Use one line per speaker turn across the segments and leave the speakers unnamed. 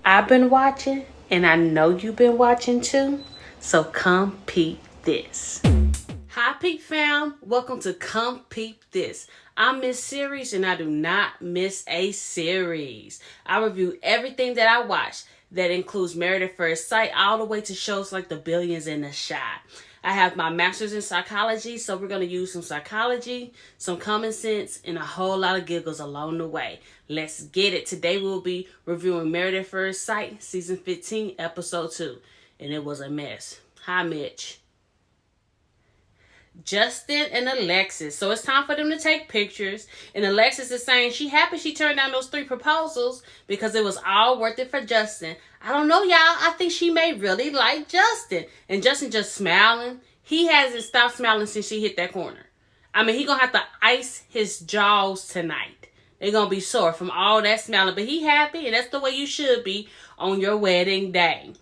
I've been watching, and I know you've been watching too. So come peep this. Hi, Peep fam. Welcome to Come Peep This. I'm Miss Series, and I do not miss a series. I review everything that I watch. That includes Married at First Sight, all the way to shows like The Billions and The Shy. I have my master's in psychology, so we're going to use some psychology, some common sense, and a whole lot of giggles along the way. Let's get it. Today we'll be reviewing Married at First Sight, Season 15, Episode 2. And it was a mess. Hi, Mitch. Justin and Alexis. So it's time for them to take pictures. And Alexis is saying she happy she turned down those 3 proposals because it was all worth it for Justin. I don't know, y'all. I think she may really like Justin. And Justin just smiling. He hasn't stopped smiling since she hit that corner. I mean, he gonna have to ice his jaws tonight. They're gonna be sore from all that smiling. But he happy, and that's the way you should be on your wedding day.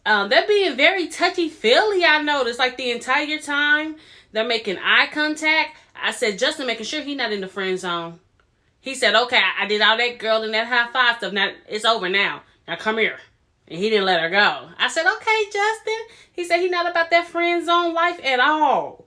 They're being very touchy-feely, I noticed. Like the entire time. They're making eye contact. I said, Justin, making sure he's not in the friend zone. He said, okay, I did all that girl and that high five stuff. Now, it's over now. Now, come here. And he didn't let her go. I said, okay, Justin. He said he's not about that friend zone life at all.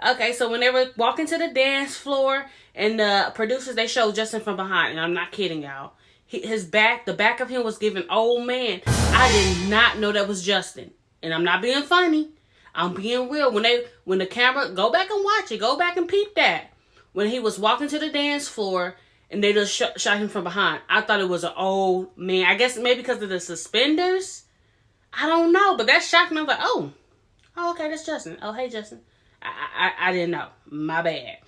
Okay, so when they were walking to the dance floor, and the producers, they showed Justin from behind. And I'm not kidding, y'all. The back of him was giving old man. I did not know that was Justin. And I'm not being funny. I'm being real. When the camera, go back and watch it. Go back and peep that. When he was walking to the dance floor and they just shot him from behind, I thought it was an old man. I guess maybe because of the suspenders. I don't know, but that shocked me. I was like, oh, okay, that's Justin. Oh, hey, Justin. I didn't know. My bad.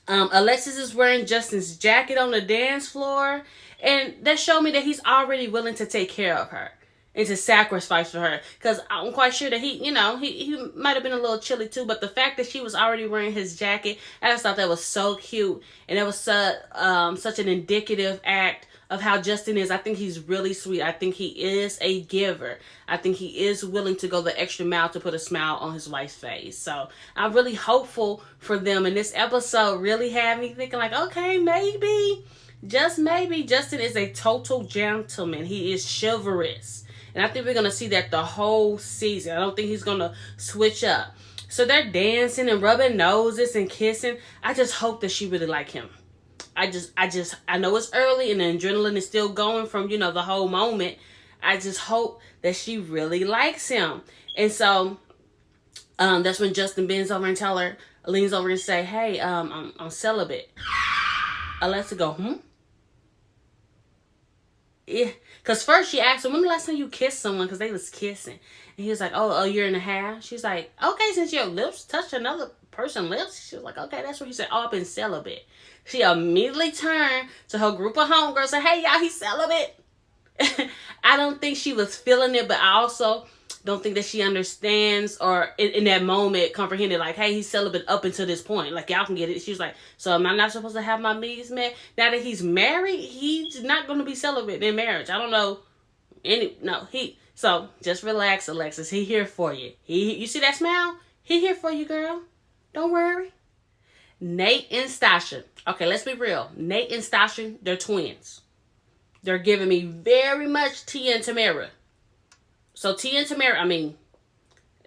Alexis is wearing Justin's jacket on the dance floor, and that showed me that he's already willing to take care of her. And to sacrifice for her. Because I'm quite sure that he might have been a little chilly too. But the fact that she was already wearing his jacket, I just thought that was so cute. And it was such an indicative act of how Justin is. I think he's really sweet. I think he is a giver. I think he is willing to go the extra mile to put a smile on his wife's face. So I'm really hopeful for them. And this episode really had me thinking like, okay, maybe, just maybe, Justin is a total gentleman. He is chivalrous. And I think we're going to see that the whole season. I don't think he's going to switch up. So they're dancing and rubbing noses and kissing. I just hope that she really like him. I know it's early and the adrenaline is still going from, the whole moment. I just hope that she really likes him. And so that's when Justin leans over and say, hey, I'm celibate. Alexa go, Yeah, because first she asked him, when the last time you kissed someone? Because they was kissing. And he was like, oh, a year and a half. She's like, okay, since your lips touched another person's lips. She was like, okay, that's what he said. Oh, I've been celibate. She immediately turned to her group of homegirls and said, hey, y'all, he's celibate. I don't think she was feeling it, but I also don't think that she understands or in that moment comprehended like, hey, he's celibate up until this point. Like, y'all can get it. She was like, so am I not supposed to have my needs met? Now that he's married, he's not going to be celibate in marriage. I don't know. So just relax, Alexis. He here for you. You see that smile? He here for you, girl. Don't worry. Nate and Sasha. Okay, let's be real. Nate and Sasha, they're twins. They're giving me very much Tia and Tamara. So Tia and Tamara, Nate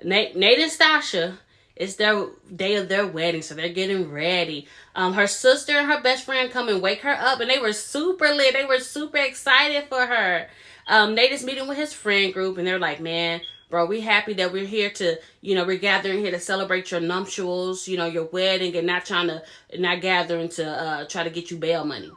and Sasha, it's their day of their wedding, so they're getting ready. Her sister and her best friend come and wake her up, and they were super lit. They were super excited for her. Nate is meeting with his friend group, and they're like, man, bro, we happy that we're here to, we're gathering here to celebrate your nuptials, your wedding, and not gathering to try to get you bail money.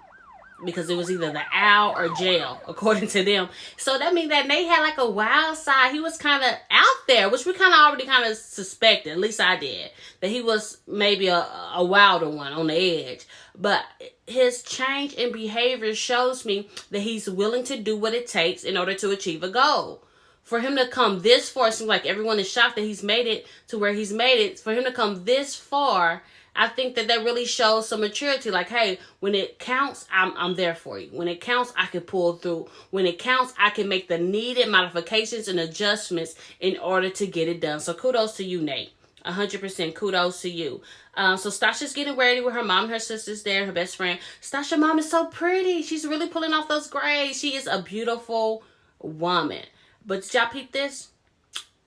Because it was either the owl or jail, according to them. So that means that Nate had like a wild side. He was kind of out there, which we kind of already suspected. At least I did. That he was maybe a wilder one on the edge. But his change in behavior shows me that he's willing to do what it takes in order to achieve a goal. For him to come this far, it seems like everyone is shocked that he's made it to where he's made it. For him to come this far, I think that really shows some maturity. Like, hey, when it counts, I'm there for you. When it counts, I can pull through. When it counts, I can make the needed modifications and adjustments in order to get it done. So kudos to you, Nate. 100% kudos to you. So Stasha's getting ready with her mom and her sisters there, her best friend. Stasha's mom is so pretty. She's really pulling off those grades. She is a beautiful woman. But did y'all peep this?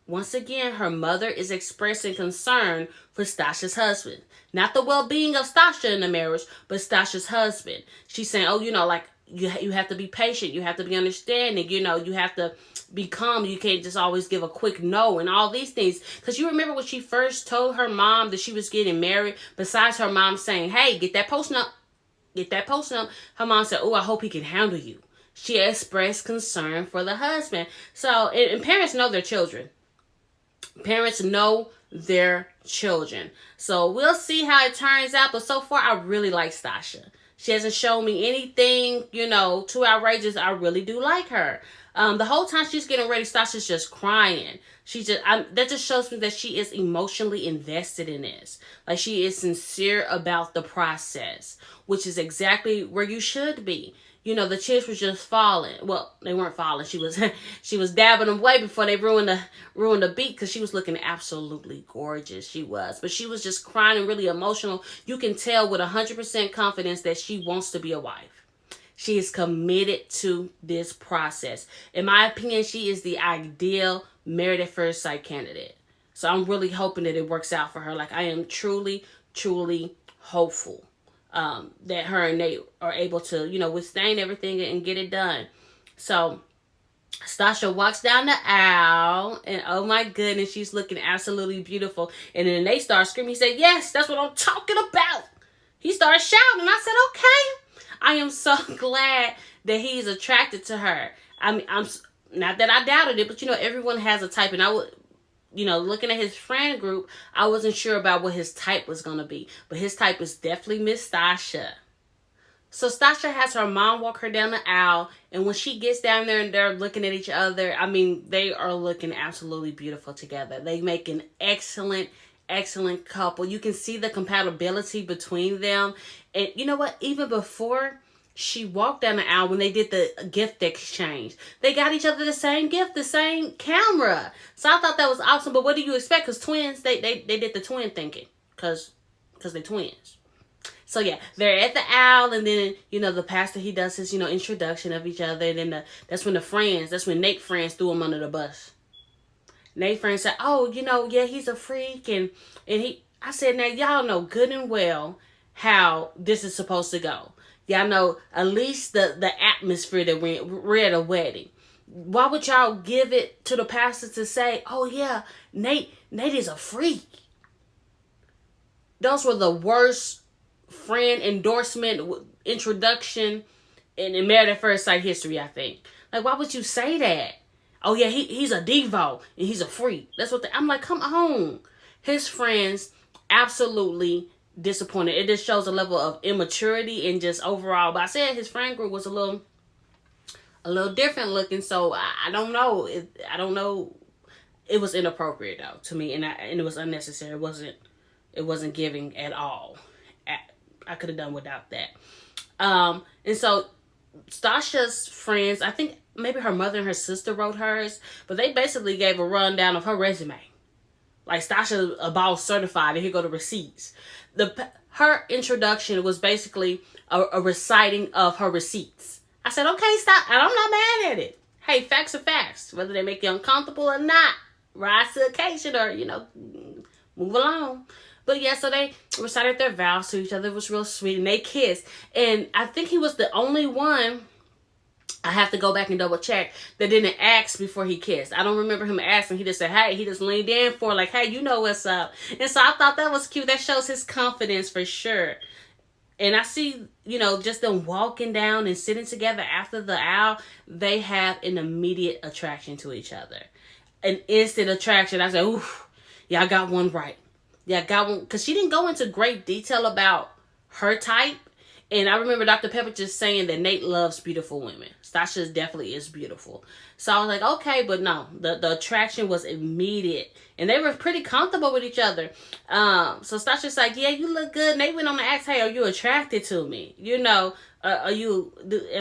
Once again, her mother is expressing concern for Stasha's husband. Not the well-being of Stasha in the marriage, but Stasha's husband. She's saying, oh, you have to be patient. You have to be understanding. You have to be calm. You can't just always give a quick no and all these things. Because you remember when she first told her mom that she was getting married, besides her mom saying, hey, get that post up. Get that post up. Her mom said, oh, I hope he can handle you. She expressed concern for the husband. So, and parents know their children. Parents know their children. So we'll see how it turns out. But so far, I really like Stasha. She hasn't shown me anything, too outrageous. I really do like her. The whole time she's getting ready, Stasha's just crying. That just shows me that she is emotionally invested in this. Like, she is sincere about the process, which is exactly where you should be. The chips was just falling. Well, they weren't falling. She was dabbing them away before they ruined the beat, because she was looking absolutely gorgeous. She was. But she was just crying and really emotional. You can tell with 100% confidence that she wants to be a wife. She is committed to this process. In my opinion, she is the ideal married at first sight candidate. So I'm really hoping that it works out for her. Like, I am truly, truly hopeful that her and Nate are able to, withstand everything and get it done. So Sasha walks down the aisle, and oh my goodness, she's looking absolutely beautiful. And then Nate starts screaming. He said, yes, that's what I'm talking about. He started shouting, and I said, okay. I am so glad that he's attracted to her. I mean, I'm not that I doubted it, but everyone has a type, and I would, looking at his friend group, I wasn't sure about what his type was going to be. But his type is definitely Miss Stasha. So Stasha has her mom walk her down the aisle. And when she gets down there and they're looking at each other, I mean, they are looking absolutely beautiful together. They make an excellent, excellent couple. You can see the compatibility between them. And you know what? Even before she walked down the aisle, when they did the gift exchange, they got each other the same gift, the same camera. So I thought that was awesome. But what do you expect? Because twins, they did the twin thinking. Because they're twins. So yeah, they're at the aisle, and then, the pastor, he does his, introduction of each other. And then that's when Nate's friends threw him under the bus. Nate's friends said, oh, yeah, he's a freak. And I said, now y'all know good and well how this is supposed to go. Y'all know at least the atmosphere that we're at a wedding. Why would y'all give it to the pastor to say, oh yeah, Nate is a freak? Those were the worst friend endorsement introduction in Married at First Sight history, I think. Like, why would you say that? Oh yeah, he's a Devo and he's a freak. That's what I'm like, come on. His friends absolutely disappointed. It just shows a level of immaturity and just overall. But I said his friend group was a little different looking, so I don't know. I don't know. It was inappropriate though to me, and it was unnecessary. It wasn't giving at all. I could have done without that. And so Stasha's friends, I think maybe her mother and her sister wrote hers, but they basically gave a rundown of her resume. Like, Stasha a boss certified, and here go the receipts. Her introduction was basically a reciting of her receipts. I said, okay, stop. And I'm not mad at it. Hey, facts are facts. Whether they make you uncomfortable or not, rise to the occasion or, move along. But yeah, so they recited their vows to each other. It was real sweet. And they kissed. And I think he was the only one, I have to go back and double check, that didn't ask before he kissed. I don't remember him asking. He just said, hey, he just leaned in for like, hey, you know what's up. And so I thought that was cute. That shows his confidence for sure. And I see, just them walking down and sitting together after the aisle, they have an immediate attraction to each other. An instant attraction. I said, oof, yeah, I got one right. Yeah, I got one. Because she didn't go into great detail about her type. And I remember Dr. Pepper just saying that Nate loves beautiful women. Stasha definitely is beautiful. So I was like, okay, but no. The attraction was immediate. And they were pretty comfortable with each other. So Stasha's like, yeah, you look good. Nate went on to ask, hey, are you attracted to me? Am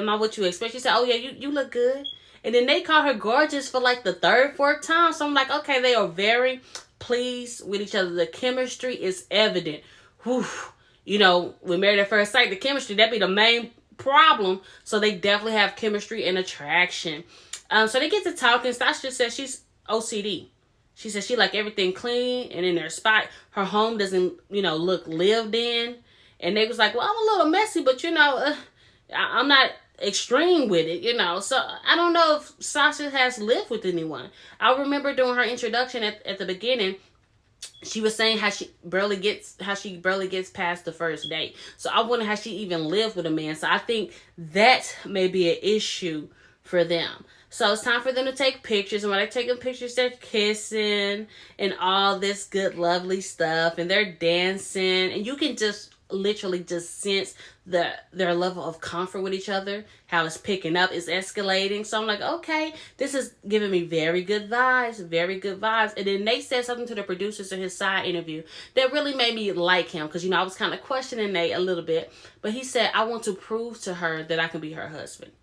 I what you expect? She said, oh yeah, you look good. And then Nate called her gorgeous for like the third, fourth time. So I'm like, okay, they are very pleased with each other. The chemistry is evident. Whew. With Married at First Sight, the chemistry, that'd be the main problem. So they definitely have chemistry and attraction. So they get to talking. Sasha says she's OCD. She says she like everything clean and in their spot. Her home doesn't, look lived in. And they was like, well, I'm a little messy, but I'm not extreme with it, So I don't know if Sasha has lived with anyone. I remember during her introduction at the beginning, she was saying how she barely gets past the first date. So I wonder how she even lived with a man. So I think that may be an issue for them. So it's time for them to take pictures. And when they're taking pictures, they're kissing and all this good, lovely stuff. And they're dancing. And you can just literally just sense their level of comfort with each other, how it's picking up, it's escalating. So I'm like, okay, this is giving me very good vibes. And then Nate said something to the producers in his side interview that really made me like him, because I was kind of questioning Nate a little bit, but he said, I want to prove to her that I can be her husband.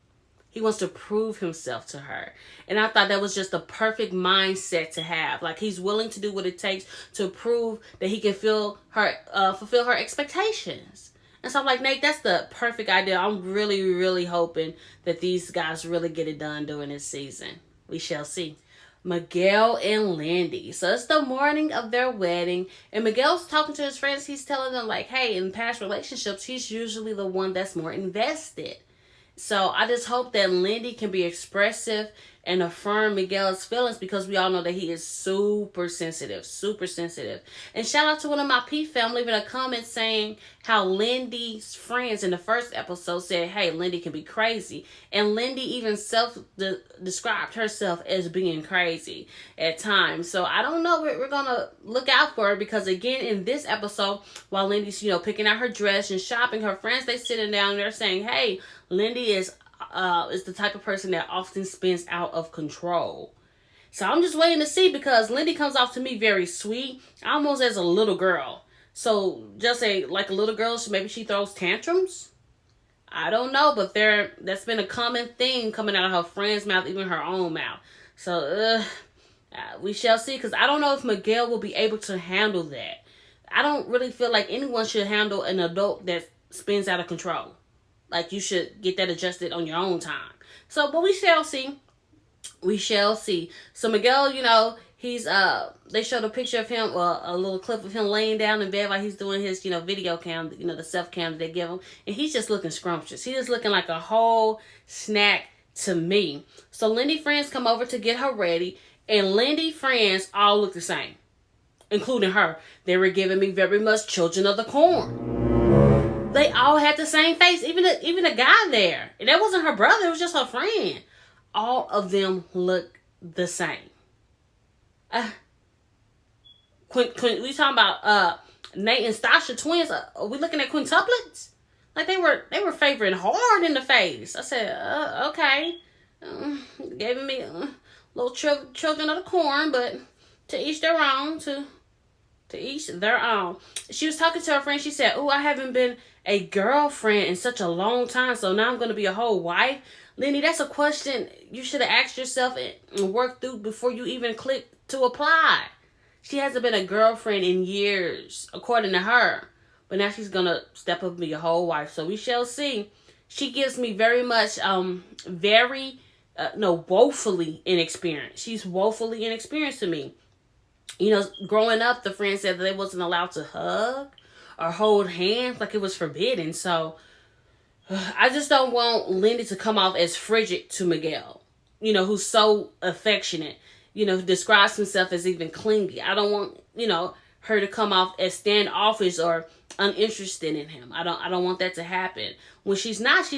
He wants to prove himself to her. And I thought that was just the perfect mindset to have. Like, he's willing to do what it takes to prove that he can fulfill her expectations. And so I'm like, Nate, that's the perfect idea. I'm really, really hoping that these guys really get it done during this season. We shall see. Miguel and Lindy. So it's the morning of their wedding. And Miguel's talking to his friends. He's telling them, like, hey, in past relationships, he's usually the one that's more invested. So I just hope that Lindy can be expressive and affirm Miguel's feelings, because we all know that he is super sensitive. And shout out to one of my Peep fam leaving a comment saying how Lindy's friends in the first episode said, hey, Lindy can be crazy. And Lindy even described herself as being crazy at times. So I don't know. We're going to look out for her, because again, in this episode, while Lindy's, picking out her dress and shopping, her friends, they sitting down there saying, hey, Lindy is the type of person that often spins out of control. So I'm just waiting to see, because Lindy comes off to me very sweet, almost as a little girl. So just like a little girl, so maybe she throws tantrums. I don't know, but that's been a common thing coming out of her friend's mouth, even her own mouth. So we shall see, because I don't know if Miguel will be able to handle that. I don't really feel like anyone should handle an adult that spins out of control. Like, you should get that adjusted on your own time. So, but we shall see. So Miguel, he's they showed a picture of him, a little clip of him laying down in bed while he's doing his, video cam, the self cam that they give him. And he's just looking scrumptious. He's just looking like a whole snack to me. So Lindy friends come over to get her ready. And Lindy friends all look the same, including her. They were giving me very much Children of the Corn. They all had the same face, even the guy there. And that wasn't her brother, it was just her friend. All of them look the same. We talking about Nate and Sasha twins. Are we looking at quintuplets? Like, they were favoring hard in the face. I said, okay. Giving me little Children of the Corn, but to each their own. To each their own. She was talking to her friend. She said, oh, I haven't been a girlfriend in such a long time, so now I'm going to be a whole wife. Lindy, that's a question you should have asked yourself and worked through before you even clicked to apply. She hasn't been a girlfriend in years, according to her. But now she's going to step up and be a whole wife. So we shall see. She gives me very much, woefully inexperienced. She's woefully inexperienced to me. Growing up, the friend said that they wasn't allowed to hug or hold hands, like it was forbidden. So I just don't want Lindy to come off as frigid to Miguel, who's so affectionate, who describes himself as even clingy. I don't want, her to come off as standoffish or uninterested in him. I don't want that to happen. When she's not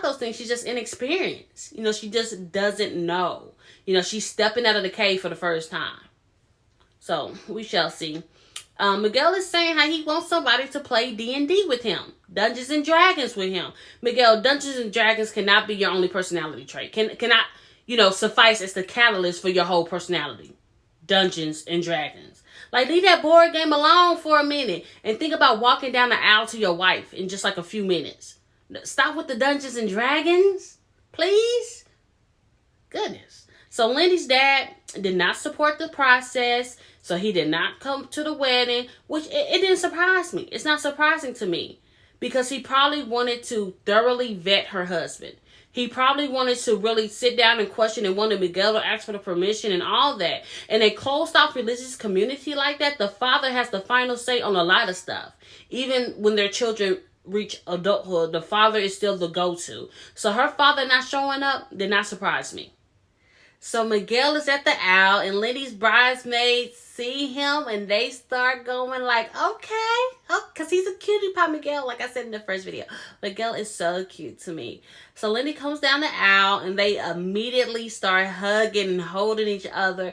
those things. She's just inexperienced. She just doesn't know. She's stepping out of the cave for the first time. So we shall see. Miguel is saying how he wants somebody to play D&D with him. Dungeons and Dragons with him. Miguel, Dungeons and Dragons cannot be your only personality trait. Cannot, suffice as the catalyst for your whole personality. Dungeons and Dragons. Like, leave that board game alone for a minute. And think about walking down the aisle to your wife in just like a few minutes. Stop with the Dungeons and Dragons. Please. Goodness. So Lindy's dad did not support the process. So he did not come to the wedding, which it didn't surprise me. It's not surprising to me, because he probably wanted to thoroughly vet her husband. He probably wanted to really sit down and question and wanted Miguel to ask for the permission and all that. In a closed off religious community like that, the father has the final say on a lot of stuff. Even when their children reach adulthood, the father is still the go-to. So her father not showing up did not surprise me. So Miguel is at the owl, and Lindy's bridesmaids see him, and they start going like, okay. Oh, because he's a cutie pie, Miguel, like I said in the first video. Miguel is so cute to me. So Lindy comes down the aisle, and they immediately start hugging and holding each other,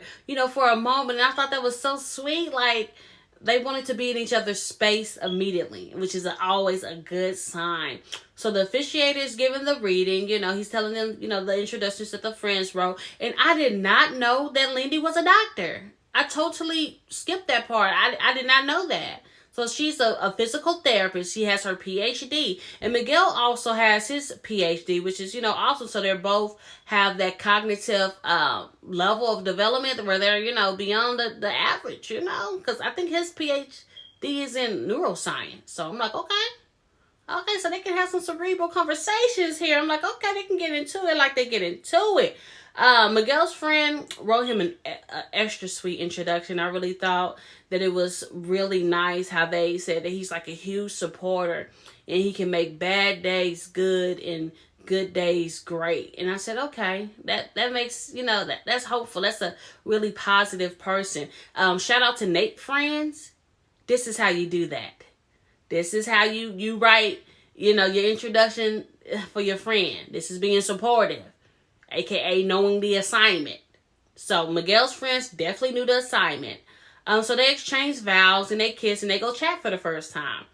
for a moment. And I thought that was so sweet. Like, they wanted to be in each other's space immediately, which is always a good sign. So the officiator is giving the reading. He's telling them, the introductions that the friends wrote. And I did not know that Lindy was a doctor. I totally skipped that part. I did not know that. So she's a physical therapist. She has her PhD. And Miguel also has his PhD, which is, awesome. So they both have that cognitive level of development where they're, beyond the average, Because I think his PhD is in neuroscience. So I'm like, okay, so they can have some cerebral conversations here. I'm like, okay, they can get into it like they get into it. Miguel's friend wrote him an extra sweet introduction. I really thought that it was really nice how they said that he's like a huge supporter and he can make bad days good and good days great. And I said, okay, that makes, that's hopeful. That's a really positive person. Shout out to Nate Friends. This is how you do that. This is how you write, your introduction for your friend. This is being supportive. AKA knowing the assignment. So Miguel's friends definitely knew the assignment. So they exchange vows and they kiss and they go chat for the first time.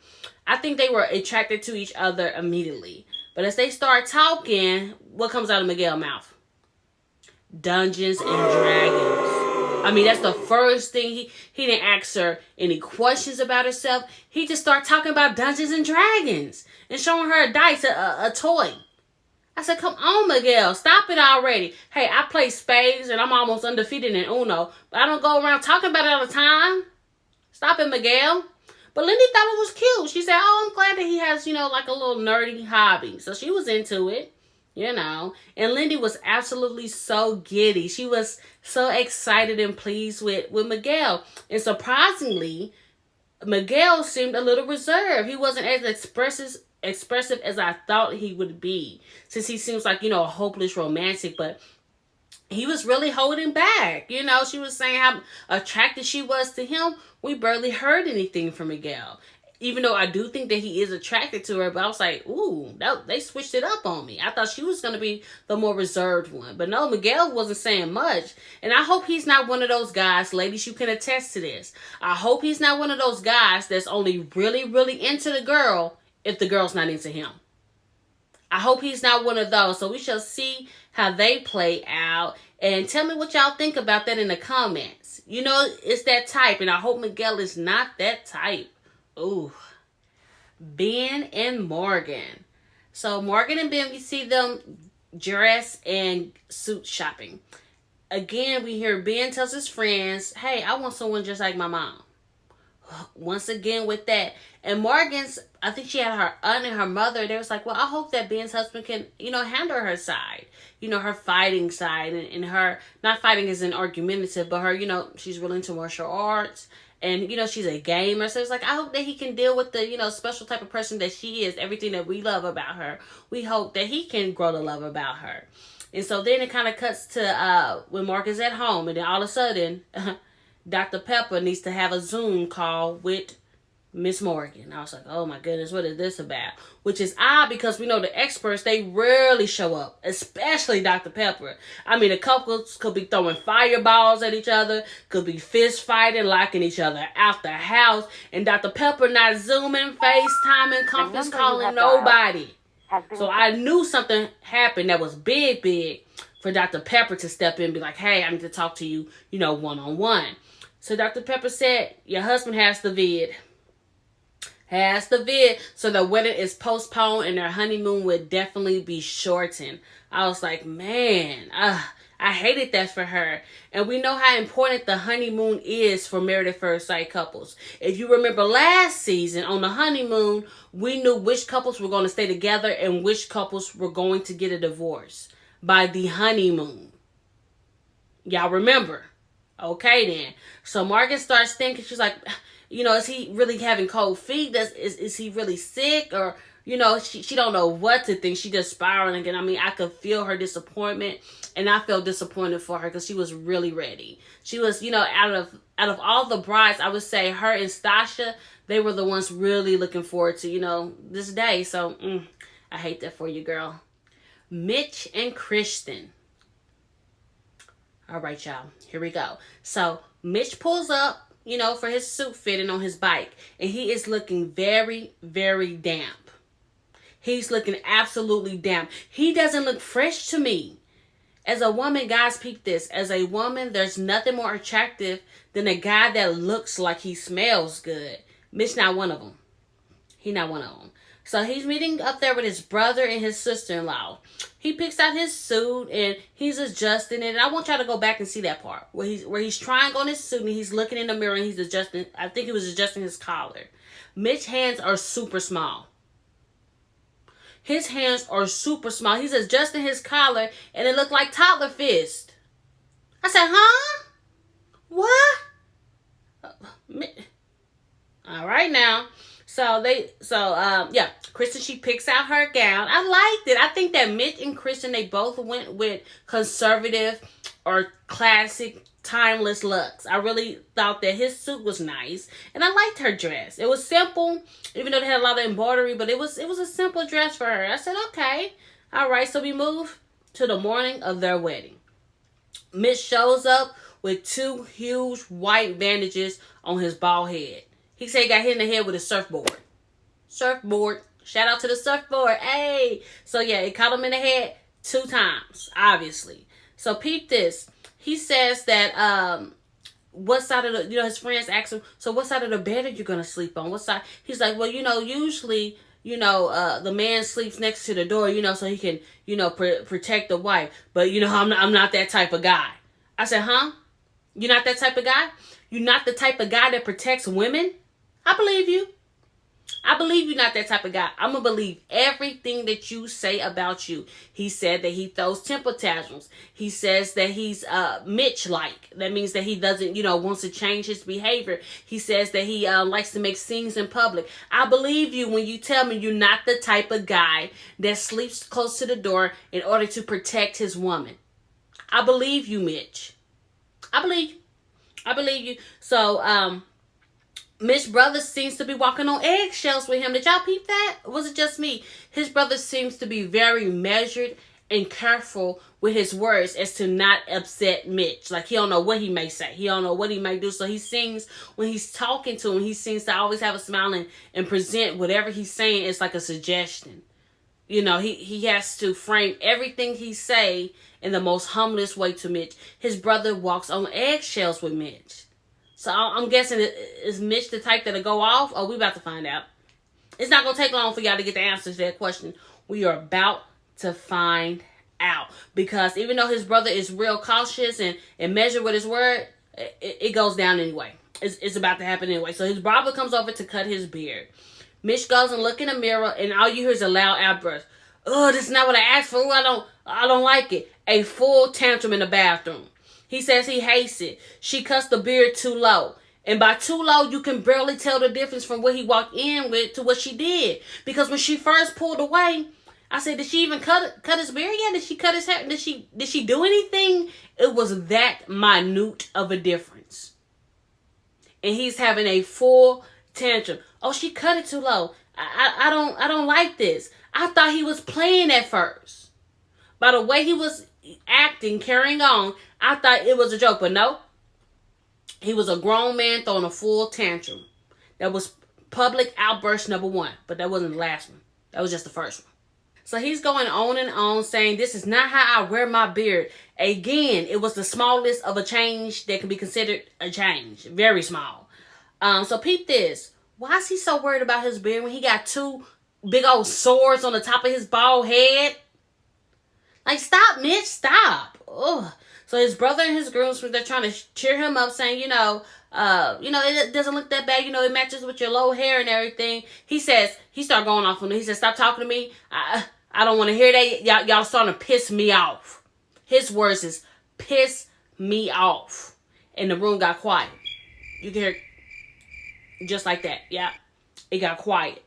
I think they were attracted to each other immediately. But as they start talking, what comes out of Miguel's mouth? Dungeons and Dragons. I mean, that's the first thing. He didn't ask her any questions about herself. He just started talking about Dungeons and Dragons and showing her a dice, a toy. I said, come on, Miguel, stop it already. Hey, I play spades and I'm almost undefeated in Uno, but I don't go around talking about it all the time. Stop it, Miguel. But Lindy thought it was cute. She said, oh, I'm glad that he has, like a little nerdy hobby. So she was into it, And Lindy was absolutely so giddy. She was so excited and pleased with Miguel. And surprisingly, Miguel seemed a little reserved. He wasn't as expressive as I thought he would be, since he seems like, a hopeless romantic, but he was really holding back. She was saying how attracted she was to him. We barely heard anything from Miguel, even though I do think that he is attracted to her, but I was like, ooh, they switched it up on me. I thought she was going to be the more reserved one, but no, Miguel wasn't saying much. And I hope he's not one of those guys, ladies, you can attest to this. I hope he's not one of those guys that's only really, really into the girl if the girl's not into him. I hope he's not one of those. So we shall see how they play out. And tell me what y'all think about that in the comments. It's that type. And I hope Miguel is not that type. Ooh. Ben and Morgan. So Morgan and Ben, we see them dress and suit shopping. Again, we hear Ben tells his friends, hey, I want someone just like my mom. Once again with that. And Morgan's, I think she had her aunt and her mother. They was like, well, I hope that Ben's husband can, handle her side. Her fighting side. And her, not fighting as an argumentative, but her, she's really into martial arts. And, she's a gamer. So it's like, I hope that he can deal with the, special type of person that she is. Everything that we love about her. We hope that he can grow to love about her. And so then it kind of cuts to when Mark is at home. And then all of a sudden, Dr. Pepper needs to have a Zoom call with Miss Morgan. I was like, oh my goodness, what is this about? Which is odd because we know the experts, they rarely show up, especially Dr. Pepper. I mean, the couples could be throwing fireballs at each other, could be fist fighting, locking each other out the house, and Dr. Pepper not Zooming, FaceTiming, conference calling nobody. So I knew something happened that was big for Dr. Pepper to step in and be like, hey, I need to talk to you, one-on-one. So Dr. Pepper said, your husband has the vid. has the vid, so the wedding is postponed and their honeymoon would definitely be shortened. I was like, man, I hated that for her. And we know how important the honeymoon is for Married at First Sight couples. If you remember last season on the honeymoon, we knew which couples were going to stay together and which couples were going to get a divorce by the honeymoon. Y'all remember? Okay then. So Margaret starts thinking, she's like, is he really having cold feet? Is he really sick? Or, she don't know what to think. She just spiraling again. I mean, I could feel her disappointment, and I felt disappointed for her because she was really ready. She was, out of all the brides, I would say her and Sasha, they were the ones really looking forward to, this day. So, I hate that for you, girl. Mitch and Kristen. All right, y'all. Here we go. So, Mitch pulls up, for his suit fitting on his bike. And he is looking very, very damp. He's looking absolutely damp. He doesn't look fresh to me. As a woman, guys, peep this. As a woman, there's nothing more attractive than a guy that looks like he smells good. Mitch not one of them. He not one of them. So he's meeting up there with his brother and his sister-in-law. He picks out his suit and he's adjusting it. And I want y'all to go back and see that part where he's trying on his suit and he's looking in the mirror and he's adjusting. I think he was adjusting his collar. Mitch's hands are super small. His hands are super small. He's adjusting his collar and it looked like toddler fist. I said, huh? What? All right now. Kristen, she picks out her gown. I liked it. I think that Mitch and Kristen, they both went with conservative or classic, timeless looks. I really thought that his suit was nice, and I liked her dress. It was simple, even though it had a lot of embroidery, but it was a simple dress for her. I said, okay, all right. So we move to the morning of their wedding. Mitch shows up with 2 huge white bandages on his bald head. He said he got hit in the head with a surfboard. Surfboard. Shout out to the surfboard. Hey. So yeah, it caught him in the head 2 times, obviously. So peep this. He says that what side of the, his friends ask him, so what side of the bed are you going to sleep on? What side? He's like, well, usually, the man sleeps next to the door, so he can, protect the wife. But, I'm not that type of guy. I said, huh? You're not that type of guy? You're not the type of guy that protects women? I believe you. I believe you're not that type of guy. I'm going to believe everything that you say about you. He said that he throws temper tantrums. He says that he's Mitch-like. That means that he doesn't, wants to change his behavior. He says that he likes to make scenes in public. I believe you when you tell me you're not the type of guy that sleeps close to the door in order to protect his woman. I believe you, Mitch. I believe you. So, Mitch's brother seems to be walking on eggshells with him. Did y'all peep that? Or was it just me? His brother seems to be very measured and careful with his words as to not upset Mitch. Like, he don't know what he may say. He don't know what he may do. So he seems, when he's talking to him, he seems to always have a smile and present whatever he's saying as like a suggestion. He has to frame everything he say in the most humblest way to Mitch. His brother walks on eggshells with Mitch. So I'm guessing, is Mitch the type that'll go off? Oh, we about to find out. It's not going to take long for y'all to get the answers to that question. We are about to find out. Because even though his brother is real cautious and measured with his word, it goes down anyway. It's about to happen anyway. So his barber comes over to cut his beard. Mitch goes and look in the mirror, and all you hear is a loud outburst. Oh, this is not what I asked for. I don't like it. A full tantrum in the bathroom. He says he hates it. She cuts the beard too low. And by too low, you can barely tell the difference from what he walked in with to what she did. Because when she first pulled away, I said, did she even cut his beard yet? Did she cut his hair? Did she do anything? It was that minute of a difference. And he's having a full tantrum. Oh, she cut it too low. I don't like this. I thought he was playing at first. By the way he was acting, carrying on, I thought it was a joke, but no. He was a grown man throwing a full tantrum. That was public outburst number 1, but that wasn't the last one. That was just the first one. So he's going on and on saying, this is not how I wear my beard. Again, it was the smallest of a change that can be considered a change. Very small. So peep this. Why is he so worried about his beard when he got 2 big old swords on the top of his bald head? Like, stop, Mitch, stop. Ugh. So his brother and his groomsmen, they're trying to cheer him up, saying, it doesn't look that bad. It matches with your low hair and everything. He started going off on him. He said, stop talking to me. I don't want to hear that. Y'all starting to piss me off. His words is, piss me off. And the room got quiet. You can hear just like that. Yeah. It got quiet.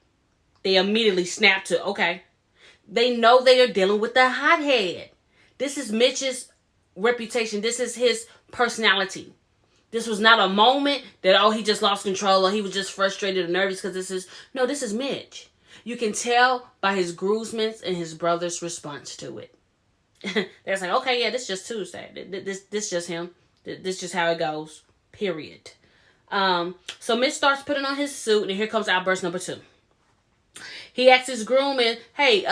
They immediately snapped to, okay. They know they are dealing with the hothead. This is Mitch's reputation. This is his personality. This was not a moment that, he just lost control or he was just frustrated or nervous because this is Mitch. You can tell by his groomsmen's and his brother's response to it. They're like, okay, yeah, this is just Tuesday. This just him. This just how it goes. Period. So Mitch starts putting on his suit, and here comes outburst number 2. He asks his groomman, hey,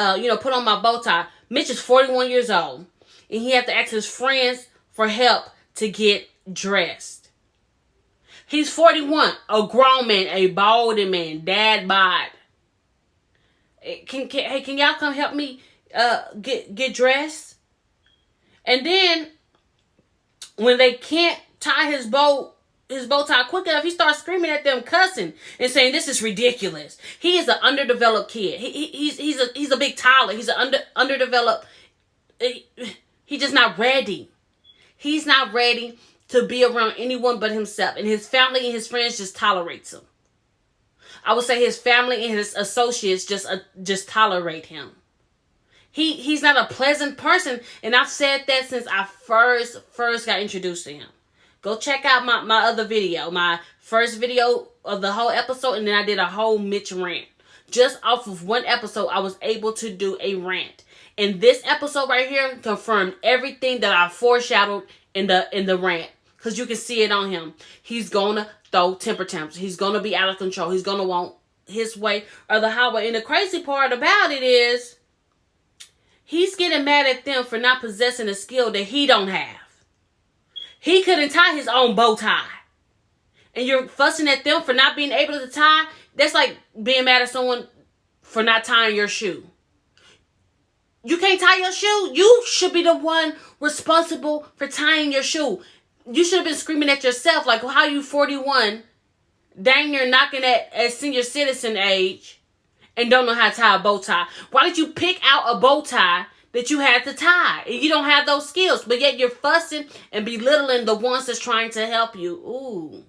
put on my bow tie. Mitch is 41 years old, and he had to ask his friends for help to get dressed. He's 41, a grown man, a balding man, dad bod. Can y'all come help me get dressed? And then when they can't tie his bow tie quick enough, he starts screaming at them, cussing and saying this is ridiculous. He is an underdeveloped kid. He's a big toddler. He's an underdeveloped. He's just not ready. He's not ready to be around anyone but himself, and his family and his friends just tolerates him. I would say his family and his associates just tolerate him. He's not a pleasant person, and I've said that since I first got introduced to him. Go check out my other video, my first video of the whole episode, and then I did a whole Mitch rant. Just off of one episode, I was able to do a rant. And this episode right here confirmed everything that I foreshadowed in the rant. Because you can see it on him. He's going to throw temper tantrums. He's going to be out of control. He's going to want his way or the highway. And the crazy part about it is, he's getting mad at them for not possessing a skill that he don't have. He couldn't tie his own bow tie. And you're fussing at them for not being able to tie. That's like being mad at someone for not tying your shoe. You can't tie your shoe. You should be the one responsible for tying your shoe. You should have been screaming at yourself like, how you 41, dang, you're knocking at senior citizen age and don't know how to tie a bow tie. Why did you pick out a bow tie that you had to tie? You don't have those skills, but yet you're fussing and belittling the ones that's trying to help you. Ooh,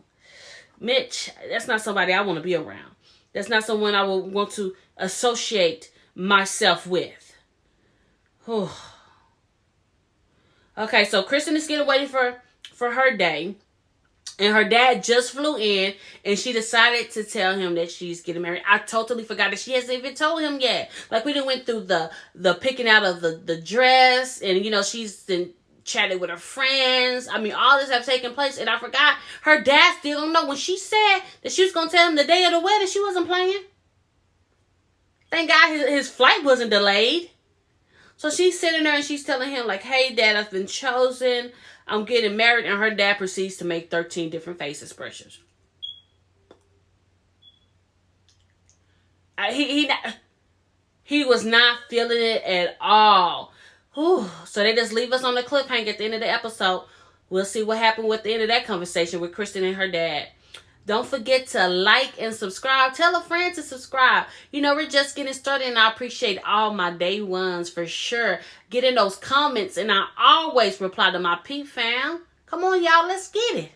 Mitch, that's not somebody I want to be around. That's not someone I would want to associate myself with. Whew. Okay, so Kristen is getting ready for her day. And her dad just flew in, and she decided to tell him that she's getting married. I totally forgot that she hasn't even told him yet. Like, we done went through the picking out of the dress, and, she's been chatting with her friends. I mean, all this have taken place, and I forgot her dad still don't know. When she said that she was going to tell him the day of the wedding, she wasn't playing. Thank God his flight wasn't delayed. So she's sitting there, and she's telling him, like, hey, Dad, I've been chosen. I'm getting married, and her dad proceeds to make 13 different face expressions. He was not feeling it at all. Whew. So they just leave us on the cliffhanger at the end of the episode. We'll see what happened with the end of that conversation with Kristen and her dad. Don't forget to like and subscribe. Tell a friend to subscribe. We're just getting started, and I appreciate all my day ones for sure. Get in those comments, and I always reply to my Peep fam. Come on, y'all. Let's get it.